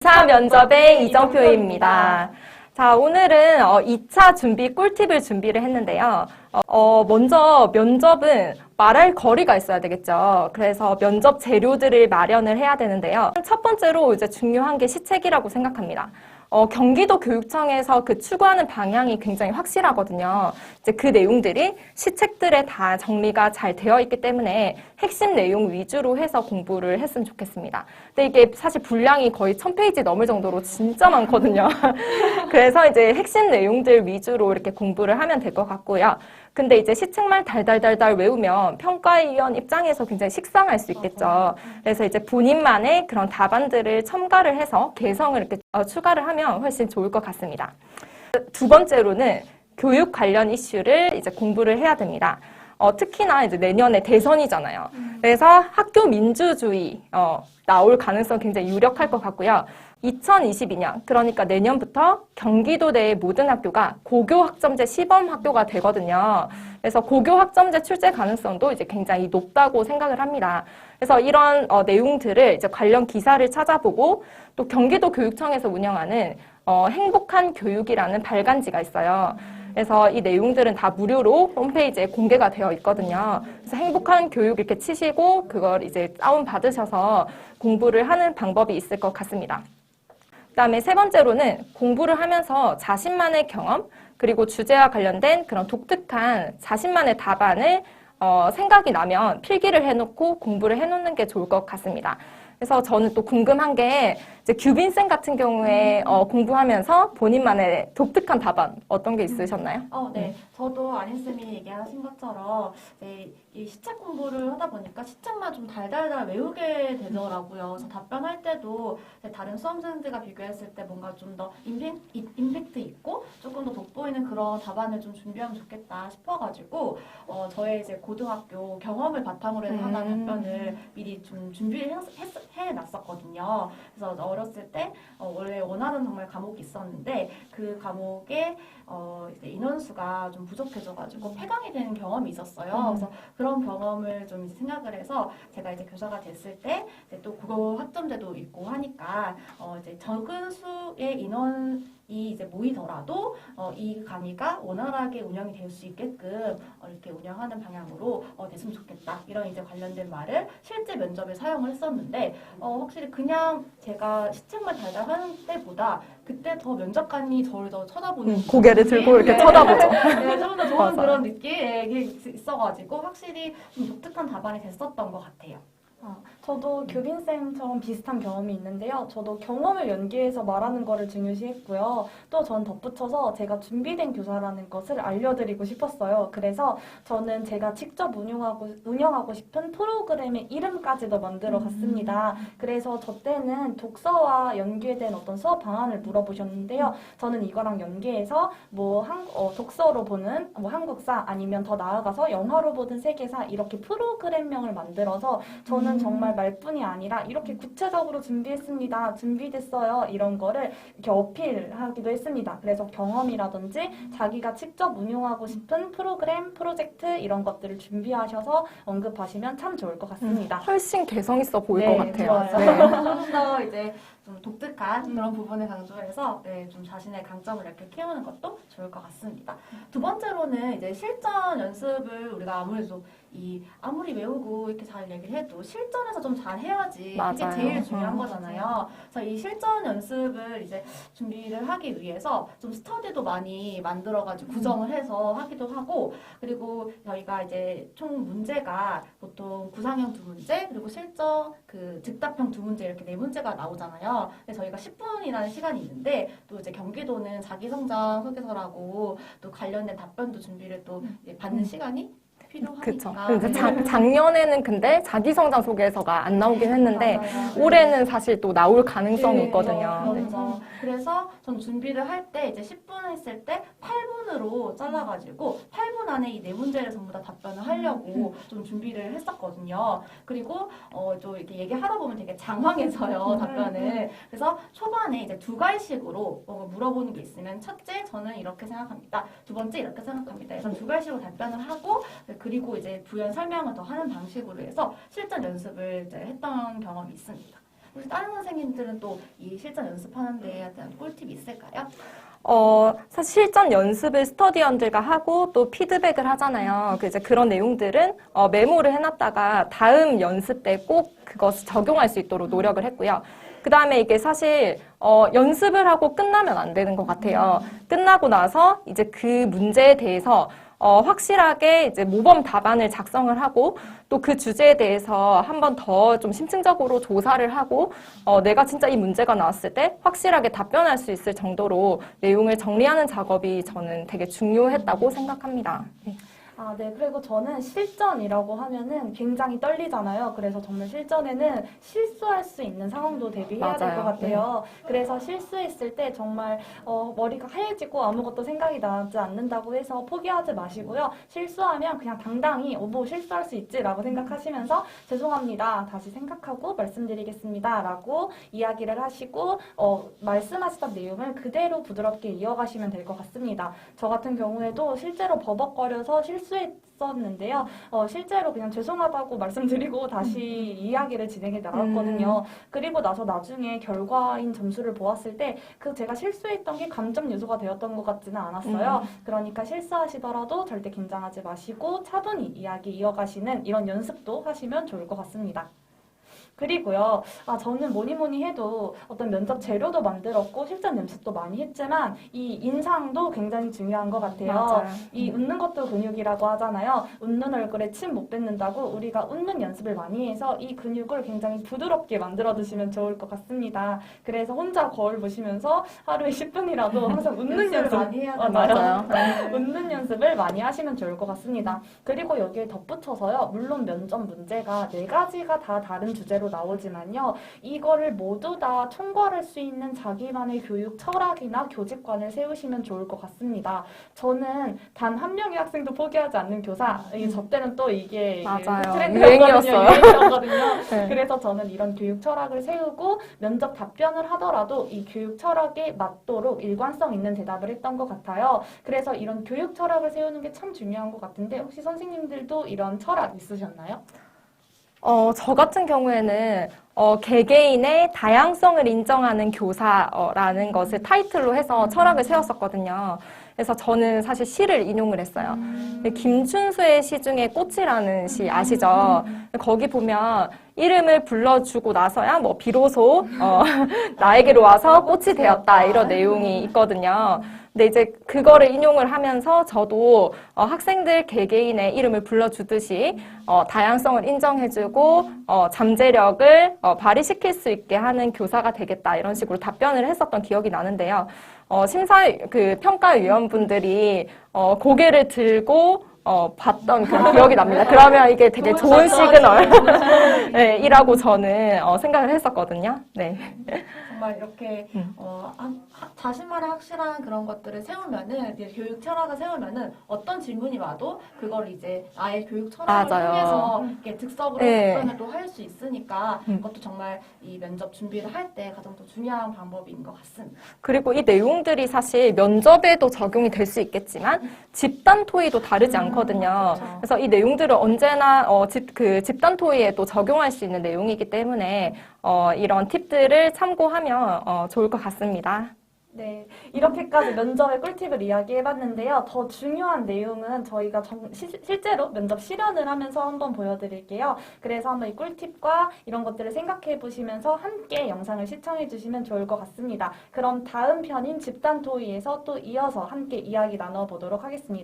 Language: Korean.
2차 면접의 이정표입니다. 자, 오늘은 2차 준비 꿀팁을 준비를 했는데요. 먼저 면접은 말할 거리가 있어야 되겠죠. 그래서 면접 재료들을 마련을 해야 되는데요. 첫 번째로 이제 중요한 게 시책이라고 생각합니다. 경기도 교육청에서 그 추구하는 방향이 굉장히 확실하거든요. 이제 그 내용들이 시책들에 다 정리가 잘 되어 있기 때문에 핵심 내용 위주로 해서 공부를 했으면 좋겠습니다. 근데 이게 사실 분량이 거의 1000페이지 넘을 정도로 진짜 많거든요. 그래서 이제 핵심 내용들 위주로 이렇게 공부를 하면 될 것 같고요. 근데 이제 시책만 달달달달 외우면 평가위원 입장에서 굉장히 식상할 수 있겠죠. 그래서 이제 본인만의 그런 답안들을 첨가를 해서 개성을 이렇게 추가를 하면 훨씬 좋을 것 같습니다. 두 번째로는 교육 관련 이슈를 이제 공부를 해야 됩니다. 특히나 이제 내년에 대선이잖아요. 그래서 학교 민주주의 나올 가능성 굉장히 유력할 것 같고요. 2022년, 그러니까 내년부터 경기도 내의 모든 학교가 고교학점제 시범 학교가 되거든요. 그래서 고교학점제 출제 가능성도 이제 굉장히 높다고 생각을 합니다. 그래서 이런 내용들을 이제 관련 기사를 찾아보고 또 경기도 교육청에서 운영하는 행복한 교육이라는 발간지가 있어요. 그래서 이 내용들은 다 무료로 홈페이지에 공개가 되어 있거든요. 그래서 행복한 교육 이렇게 치시고 그걸 이제 다운받으셔서 공부를 하는 방법이 있을 것 같습니다. 그다음에 세 번째로는 공부를 하면서 자신만의 경험 그리고 주제와 관련된 그런 독특한 자신만의 답안을 생각이 나면 필기를 해놓고 공부를 해놓는 게 좋을 것 같습니다. 그래서 저는 또 궁금한 게 이제 규빈쌤 같은 경우에 공부하면서 본인만의 독특한 답안 어떤 게 있으셨나요? 네. 저도 안희쌤이 얘기하신 것처럼 이제 이 시책 공부를 하다 보니까 시책만 좀 달달달 외우게 되더라고요. 그래서 답변할 때도 다른 수험생들과 비교했을 때 뭔가 좀 더 임팩트 있고 조금 더 돋보이는 그런 답안을 좀 준비하면 좋겠다 싶어가지고 저의 이제 고등학교 경험을 바탕으로 해서 하나 답변을 미리 좀 준비를 해놨었거든요. 그래서 어렸을 때 원래 원하는 정말 과목이 있었는데 그 과목에 이제 인원수가 좀 부족해져가지고 폐강이 되는 경험이 있었어요. 그래서 그런 경험을 좀 생각을 해서 제가 이제 교사가 됐을 때 또 국어 학점제도 있고 하니까 이제 적은 수의 인원이 이제 모이더라도 이 강의가 원활하게 운영이 될 수 있게끔 이렇게 운영하는 방향으로 됐으면 좋겠다. 이런 이제 관련된 말을 실제 면접에 사용을 했었는데 확실히 그냥 제가 시책만 달달 하는 때보다 그때 더 면접관이 저를 더 쳐다보는 고개를 들고 이렇게 쳐다보죠. 네, 좀 더 좋은 맞아요. 그런 느낌이 있어가지고 확실히 좀 독특한 답안이 됐었던 것 같아요. 저도 규빈쌤처럼 비슷한 경험이 있는데요. 저도 경험을 연계해서 말하는 거를 중요시했고요. 또 전 덧붙여서 제가 준비된 교사라는 것을 알려드리고 싶었어요. 그래서 저는 제가 직접 운영하고 싶은 프로그램의 이름까지도 만들어 갔습니다. 그래서 저 때는 독서와 연계된 어떤 수업 방안을 물어보셨는데요. 저는 이거랑 연계해서 독서로 보는 한국사 아니면 더 나아가서 영화로 보는 세계사 이렇게 프로그램명을 만들어서 저는 정말 말뿐이 아니라 이렇게 구체적으로 준비했습니다. 준비됐어요. 이런 거를 이렇게 어필하기도 했습니다. 그래서 경험이라든지 자기가 직접 운용하고 싶은 프로그램, 프로젝트 이런 것들을 준비하셔서 언급하시면 참 좋을 것 같습니다. 훨씬 개성 있어 보일 네, 것 같아요. 좋아요. 네. 좀 더 이제 좀 독특한 그런 부분을 강조해서 좀 자신의 강점을 이렇게 키우는 것도 좋을 것 같습니다. 두 번째로는 이제 실전 연습을 우리가 아무리 외우고 이렇게 잘 얘기를 해도 실전에서 좀 잘 해야지 맞아요. 이게 제일 중요한 거잖아요. 그래서 이 실전 연습을 이제 준비를 하기 위해서 좀 스터디도 많이 만들어가지고 구성을 해서 하기도 하고 그리고 저희가 이제 총 문제가 보통 구상형 2문제 그리고 실전 즉답형 2문제 이렇게 4문제가 나오잖아요. 근데 저희가 10분이라는 시간이 있는데 또 이제 경기도는 자기성장 소개서라고 또 관련된 답변도 준비를 또 받는 시간이 그렇죠. 필요하니까. 작년에는 근데 자기성장 소개서가 안 나오긴 했는데 맞아요. 올해는 사실 또 나올 가능성이 있거든요. 그렇죠. 그래서 전 준비를 할 때 이제 10분 했을 때 8분으로 잘라가지고 8분 안에 이 4문제를 전부 다 답변을 하려고 좀 준비를 했었거든요. 그리고 좀 이렇게 얘기하다 보면 되게 장황해서요, 답변을. 그래서 초반에 이제 2갈식으로 물어보는 게 있으면 첫째, 저는 이렇게 생각합니다. 두 번째, 이렇게 생각합니다. 그래서 2갈식으로 답변을 하고 그리고 이제 부연 설명을 더 하는 방식으로 해서 실전 연습을 이제 했던 경험이 있습니다. 혹시 다른 선생님들은 또 이 실전 연습하는 데에 대한 꿀팁이 있을까요? 사실 실전 연습을 스터디원들과 하고 또 피드백을 하잖아요. 이제 그런 내용들은 메모를 해놨다가 다음 연습 때 꼭 그것을 적용할 수 있도록 노력을 했고요. 그 다음에 이게 사실 연습을 하고 끝나면 안 되는 것 같아요. 끝나고 나서 이제 그 문제에 대해서 확실하게 이제 모범 답안을 작성을 하고 또 그 주제에 대해서 한 번 더 좀 심층적으로 조사를 하고 내가 진짜 이 문제가 나왔을 때 확실하게 답변할 수 있을 정도로 내용을 정리하는 작업이 저는 되게 중요했다고 생각합니다. 네. 아, 네. 그리고 저는 실전이라고 하면은 굉장히 떨리잖아요. 그래서 정말 실전에는 실수할 수 있는 상황도 대비해야 될 것 맞아요. 같아요. 그래서 실수했을 때 정말 머리가 하얘지고 아무것도 생각이 나지 않는다고 해서 포기하지 마시고요. 실수하면 그냥 당당히 뭐 실수할 수 있지라고 생각하시면서 죄송합니다. 다시 생각하고 말씀드리겠습니다. 라고 이야기를 하시고 말씀하시던 내용을 그대로 부드럽게 이어가시면 될 것 같습니다. 저 같은 경우에도 실제로 버벅거려서 실수했었는데요. 실제로 그냥 죄송하다고 말씀드리고 다시 이야기를 진행해 나갔거든요. 그리고 나서 나중에 결과인 점수를 보았을 때 제가 실수했던 게 감점 요소가 되었던 것 같지는 않았어요. 그러니까 실수하시더라도 절대 긴장하지 마시고 차분히 이야기 이어가시는 이런 연습도 하시면 좋을 것 같습니다. 그리고요, 저는 뭐니 해도 어떤 면접 재료도 만들었고 실전 연습도 많이 했지만 이 인상도 굉장히 중요한 것 같아요. 맞아요. 이 웃는 것도 근육이라고 하잖아요. 웃는 얼굴에 침 못 뱉는다고 우리가 웃는 연습을 많이 해서 이 근육을 굉장히 부드럽게 만들어 두시면 좋을 것 같습니다. 그래서 혼자 거울 보시면서 하루에 10분이라도 항상 웃는 연습 많이 해야 돼요. 맞아요. 웃는 연습을 많이 하시면 좋을 것 같습니다. 그리고 여기에 덧붙여서요. 물론 면접 문제가 4가지가 다 다른 주제로 나오지만요. 이거를 모두 다 총괄할 수 있는 자기만의 교육 철학이나 교직관을 세우시면 좋을 것 같습니다. 저는 단 한 명의 학생도 포기하지 않는 교사. 저 때는 또 이게 맞아요. 트렌드였거든요. 유행이었거든요. 네. 그래서 저는 이런 교육 철학을 세우고 면접 답변을 하더라도 이 교육 철학에 맞도록 일관성 있는 대답을 했던 것 같아요. 그래서 이런 교육 철학을 세우는 게 참 중요한 것 같은데 혹시 선생님들도 이런 철학 있으셨나요? 저 같은 경우에는 개개인의 다양성을 인정하는 교사라는 것을 타이틀로 해서 철학을 세웠었거든요. 그래서 저는 사실 시를 인용을 했어요. 김춘수의 시 중에 꽃이라는 시 아시죠? 거기 보면 이름을 불러주고 나서야 뭐 비로소 나에게로 와서 꽃이 되었다 이런 내용이 있거든요. 근데 이제 그거를 인용을 하면서 저도 학생들 개개인의 이름을 불러주듯이 다양성을 인정해주고 잠재력을 발휘시킬 수 있게 하는 교사가 되겠다 이런 식으로 답변을 했었던 기억이 나는데요. 평가위원분들이 고개를 들고 봤던 그런 기억이 납니다. 그러면 이게 되게 좋은 시그널 네, 이라고 저는 생각을 했었거든요. 네. 정말 이렇게 자신만의 확실한 그런 것들을 세우면은 이제 교육 철학을 세우면은 어떤 질문이 와도 그걸 이제 아예 교육 철학을 맞아요. 통해서 이렇게 득석으로 네. 답변을 또 할 수 있으니까 그것도 정말 이 면접 준비를 할 때 가장 또 중요한 방법인 것 같습니다. 그리고 이 내용들이 사실 면접에도 적용이 될 수 있겠지만 집단 토의도 다르지 않거든요. 그렇죠. 그래서 이 내용들을 언제나 집단 토의에도 적용할 수 있는 내용이기 때문에 이런 팁들을 참고하면 좋을 것 같습니다. 네, 이렇게까지 면접의 꿀팁을 이야기해봤는데요. 더 중요한 내용은 저희가 실제로 면접 실현을 하면서 한번 보여드릴게요. 그래서 한번 이 꿀팁과 이런 것들을 생각해보시면서 함께 영상을 시청해주시면 좋을 것 같습니다. 그럼 다음 편인 집단 토의에서 또 이어서 함께 이야기 나눠보도록 하겠습니다.